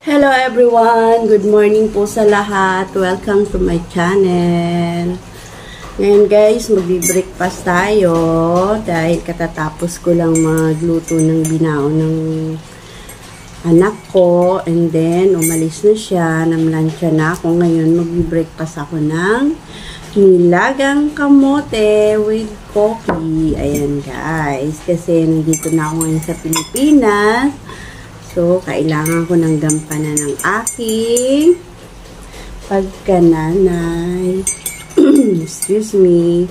Hello everyone! Good morning po sa lahat. Welcome to my channel. Ngayon guys, magbi-breakfast tayo dahil katatapos ko lang magluto ng binaon ng anak ko and then umalis na siya, namlansya na ako. Ngayon magbi-breakfast ako ng nilagang kamote with coffee. Ayan guys, kasi nandito na ako ngayon sa Pilipinas. So, kailangan ko ng gampanan ng aking pagkananay. Excuse me.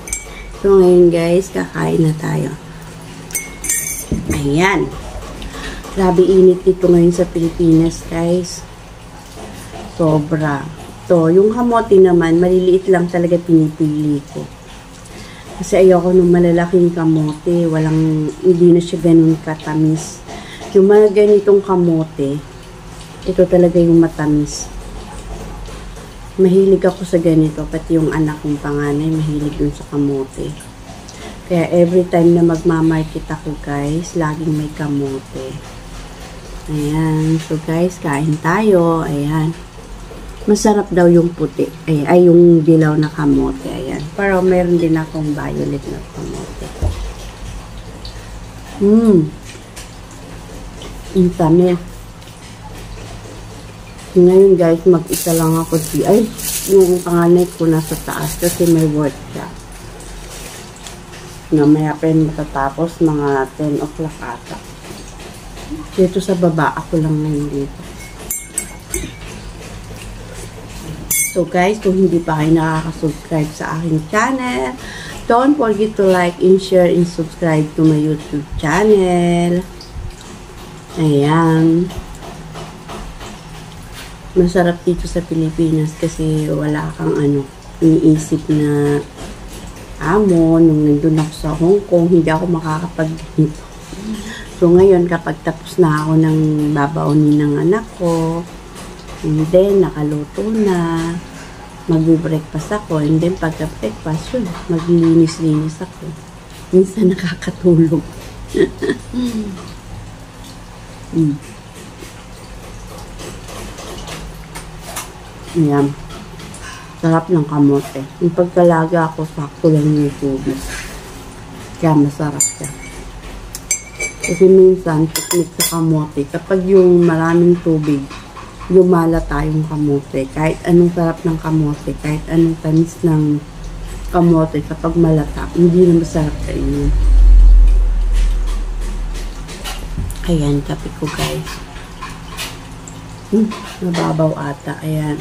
So, ngayon guys, kakain na tayo. Ayan. Grabe init dito ngayon sa Pilipinas, guys. Sobra. So, yung kamote naman, maliliit lang talaga pinipili ko. Kasi ayoko nung malalaking kamote. Hindi na siya ganun katamis. Yung mga ganitong kamote, ito talaga yung matamis. Mahilig ako sa ganito, pati yung anak kong panganay, mahilig dun sa kamote. Kaya every time na magmamarket ako guys, laging may kamote. Ayan, so guys, kain tayo. Ayan. Masarap daw yung puti, ay yung dilaw na kamote. Ayan. Pero meron din akong violet na kamote. Ang tamis. Ngayon guys, mag-isa lang ako yung panganay ko nasa taas kasi may work siya. Namaya pa yung matatapos, mga 10 o'clock ata. Dito sa baba, ako lang ngayon dito. So guys, kung hindi pa kayo nakaka-subscribe sa aking channel, don't forget to like and share and subscribe to my YouTube channel. Ayan. Masarap dito sa Pilipinas kasi wala kang iniisip na amon. Nung nandun ako sa Hong Kong, hindi ako makakapag-ganito. So ngayon, kapag tapos na ako ng babaunin ng anak ko, and then nakaluto na, magbe-breakfast ako, and then pagka-breakfast, yun, maglilinis-linis ako. Minsan nakakatulog. Ayan. Sarap ng kamote. Yung pagkalaga ako, sakto lang yung tubig. Kaya masarap siya. Kasi minsan, technique sa kamote, kapag yung maraming tubig, lumalata yung kamote. Kahit anong sarap ng kamote, kahit anong tamis ng kamote, kapag malata, hindi na masarap kainin. Ayan, kape ko guys. Nababaw ata. Ayan.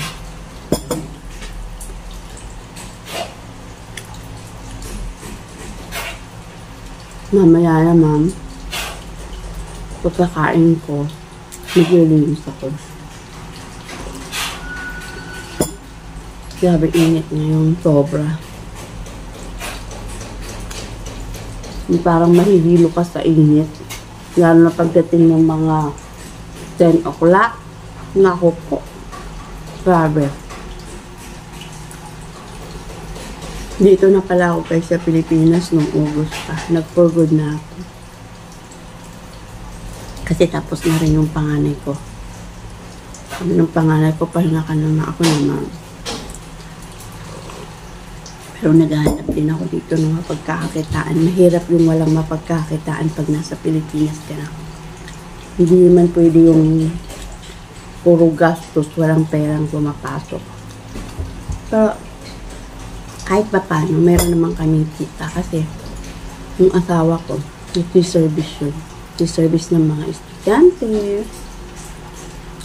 Mamaya naman, pagkakain ko, maglilinis ako. Grabe init ngayon, sobra. Parang mahihilo ka sa init. Lalo na pagdating ng mga 10 o'clock. Naku po. Grabe. Dito na pala ako guys sa Pilipinas nung August pa. Nag-for good na ako. Kasi tapos na rin yung panganay ko. Sabi ng panganay ko, pahinga ka naman ako naman. Pero naghahanap din ako dito ng mapagkakakitaan. Mahirap yung walang mapagkakakitaan pag nasa Pilipinas ka na. Hindi naman pwede yung puro gastos, walang perang pumapasok. Pero kahit pa paano, meron naman kaming kita kasi yung asawa ko, service yun. Service ng mga estudyante.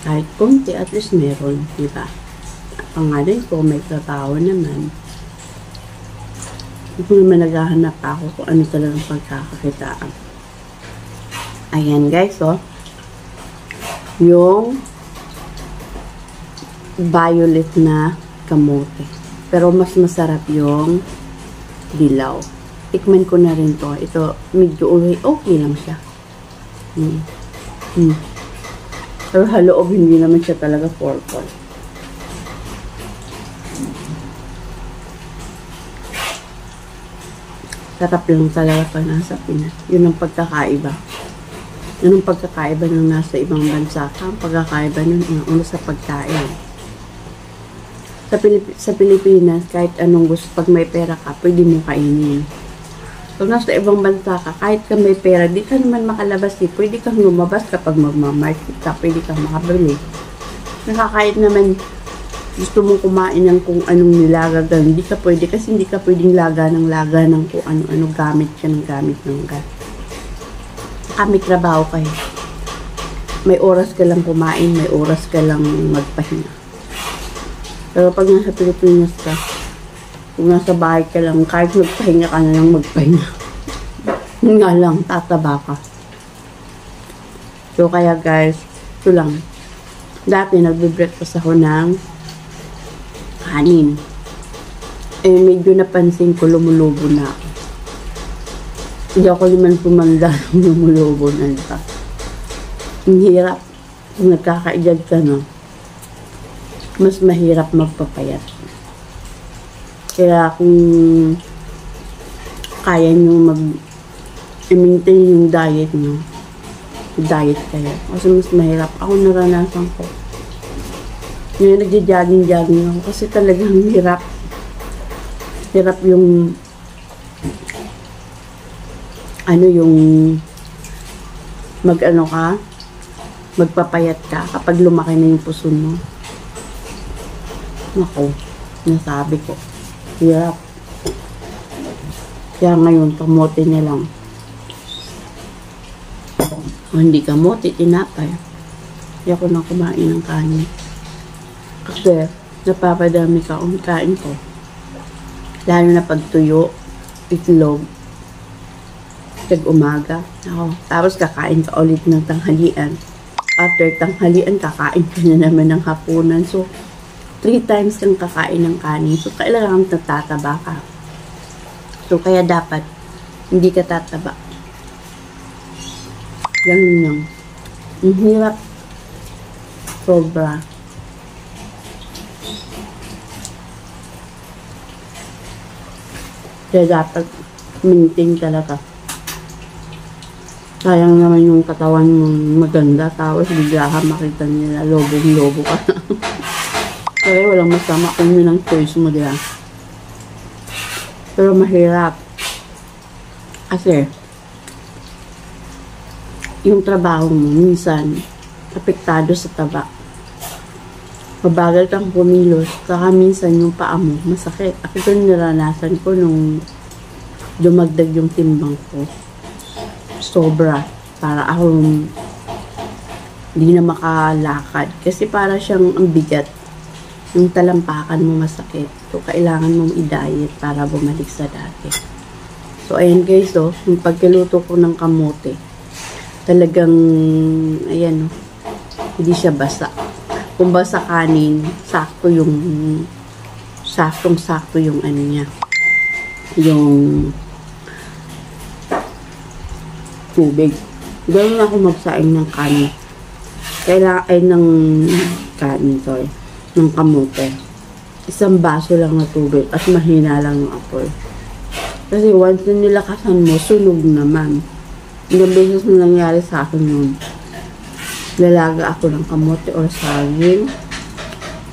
Kahit konti, at least meron, diba? Pangalan ko, may trabaho naman. Kung naman naghahanap ako kung ano talagang pagkakakitaan. Ayan guys, yung violet na kamote. Pero mas masarap yung dilaw. Tikman ko na rin to. Ito, medyo okay lang siya. Pero haloob, hindi naman siya talaga purple. Sarap lang talaga pag nasa Pinas. Yun ang pagkakaiba. Anong pagkakaiba ng nasa ibang bansa ka? Ang pagkakaiba nun, una sa pagkain. Sa Pilipinas, kahit anong gusto, pag may pera ka, pwede mo kainin. Pag nasa ibang bansa ka, kahit ka may pera, di ka naman makalabas eh. Pwede kang lumabas kapag magmamarket ka, pwede kang makabili. Nakakahit naman, gusto mong kumain ng kung anong nilaga, hindi ka pwede kasi hindi ka pwedeng laga ng kung ano-ano gamit ka ng gamit ng gas. Kami trabaho kayo. May oras ka lang kumain, may oras ka lang magpahinga. Pero pag nasa Pilipinas ka, kung nasa bahay ka lang, kahit magpahinga ka na lang magpahinga. Yun nga lang, tataba ka. So kaya guys, ito lang. Dati nagbe-breakfast ako ng kanin. Eh medyo napansin ko lumulubo na ako. Hindi ako naman pumanda ng lumulubo na ito. Ang hirap. Kung nagkakaedad ka na, mas mahirap magpapayat. Kaya kung kaya nyo i-maintain yung diet nyo, diet kayo. Kasi mas mahirap. Ako naranasan ko. Ngayon nagja-jogging ako kasi talagang hirap. Hirap yung yung magpapayat ka kapag lumaki na yung puso mo. Ako, nasabi ko. Hirap. Kaya ngayon, kamote na lang. O hindi kamote, tinapay. Kaya ako na kumain ng kanin. Kasi, napapadami ka ang kain ko. Lalo na pagtuyo, itlog, tag-umaga. Ako. Tapos kakain ka ulit ng tanghalian. After tanghalian, kakain ka na naman ng hapunan. So, 3 times kang kakain ng kanin. So, kailangan natataba ka. So, kaya dapat hindi ka tataba. Ganun lang. Ang hirap. Sobra. Kaya dapat maintain talaga. Sayang naman yung katawan mong maganda. Tapos bigla ka makita nila. Lobong-lobo ka na. Kaya walang masama kung yun ang choice mo, diba? Pero mahirap. Kasi, yung trabaho mo, minsan, apektado sa taba. Mabagal kang kumilos, saka minsan yung paa mo, masakit. Ako ito naranasan ko nung dumagdag yung timbang ko. Sobra. Para akong hindi na makalakad. Kasi para siyang ang bigat. Yung talampakan mo masakit. So, kailangan mong i-diet para bumalik sa dati. So, ayan guys, yung pagkiluto ko ng kamote, talagang, ayan, hindi siya basa. Kung basa kanin, saktong-sakto yung ano niya. Yung tubig. Ganoon ako magsaing ng kanin. Kailangan ng kanin, sorry. Ng kamote. 1 baso lang na tubig at mahina lang yung apoy. Kasi once na nilakasan mo, sunog naman. Ilang beses na nangyari sa akin yun. Lalaga ako ng kamote or saging.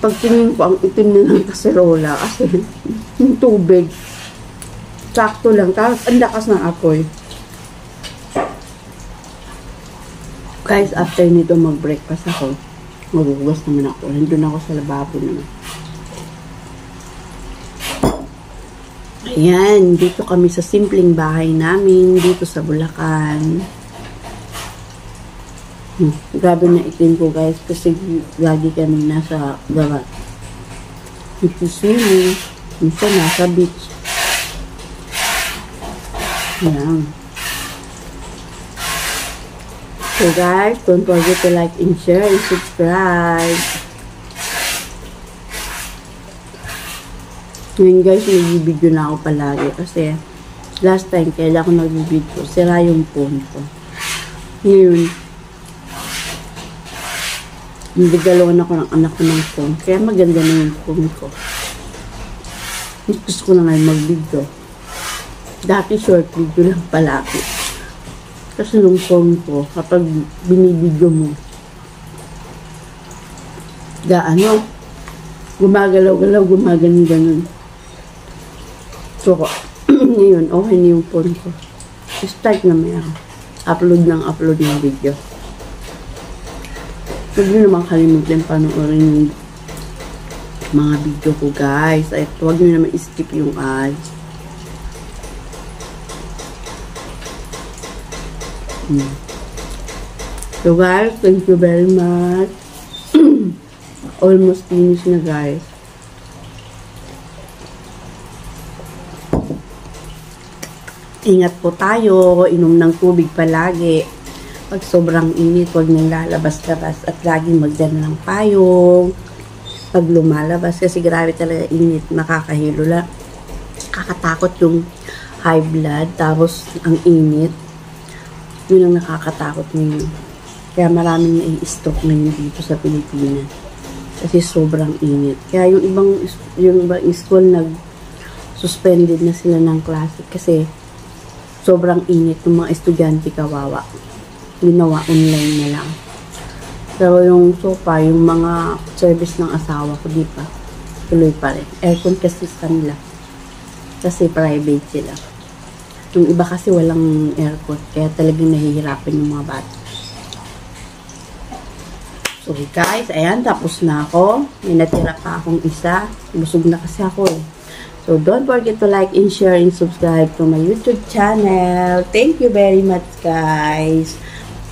Pagtingin ko, ang itim na ng kaserola kasi yung tubig, sakto lang. Tapos ang lakas ng apoy. Guys, after nito mag-breakfast ako, magugas naman ako. Nandun ako sa lababo naman. Ayan, dito kami sa simpleng bahay namin, dito sa Bulacan. Grabe na itim ko guys, kasi lagi kami nasa baba. Ito swimming, minsan nasa beach. Ayan. So guys, don't forget to like and share and subscribe. Ngayon guys, nag-video na ako palagi kasi last time kaya ako nag-video, sira yung phone ko. Ngayon, nagdalawan ako ng anak ko ng phone, kaya maganda na yung phone ko. Gusto ko na ngayon mag-video. Dati short video lang palagi. Kasi yung phone ko, kapag binibidyo mo, gumagalaw-galaw, gumagano-ganon. So, ngayon, okay na yung phone ko. Start na may upload ng video. Huwag nyo naman kalimutan panoorin yung mga video ko, guys. At huwag nyo naman skip yung ads. So guys, thank you very much. Almost finished na, guys. Ingat po tayo, inom ng tubig palagi. Pag sobrang init, huwag nang lalabas-labas at laging magdala ng payong. Pag lumalabas, kasi grabe talaga init, nakakahilo lang. Kakatakot yung high blood, tapos ang init. Yun ang nakakatakot ngayon. Kaya maraming nai-stroke ngayon dito sa Pilipinas. Kasi sobrang init. Kaya yung ibang school nag-suspended na sila ng klase kasi sobrang init ng mga estudyante, kawawa. Ginawa online na lang. Pero yung sofa, yung mga service ng asawa ko, di pa. Tuloy pa rin. Aircon kasi sa nila. Kasi private sila. Yung iba kasi walang aircon, kaya talagang nahihirapan yung mga bata. So guys, ayan, tapos na ako. May natira pa akong isa. Busog na kasi ako eh. So don't forget to like and share and subscribe to my YouTube channel. Thank you very much, guys.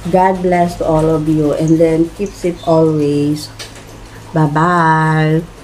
God bless to all of you. And then keep safe always. Bye-bye.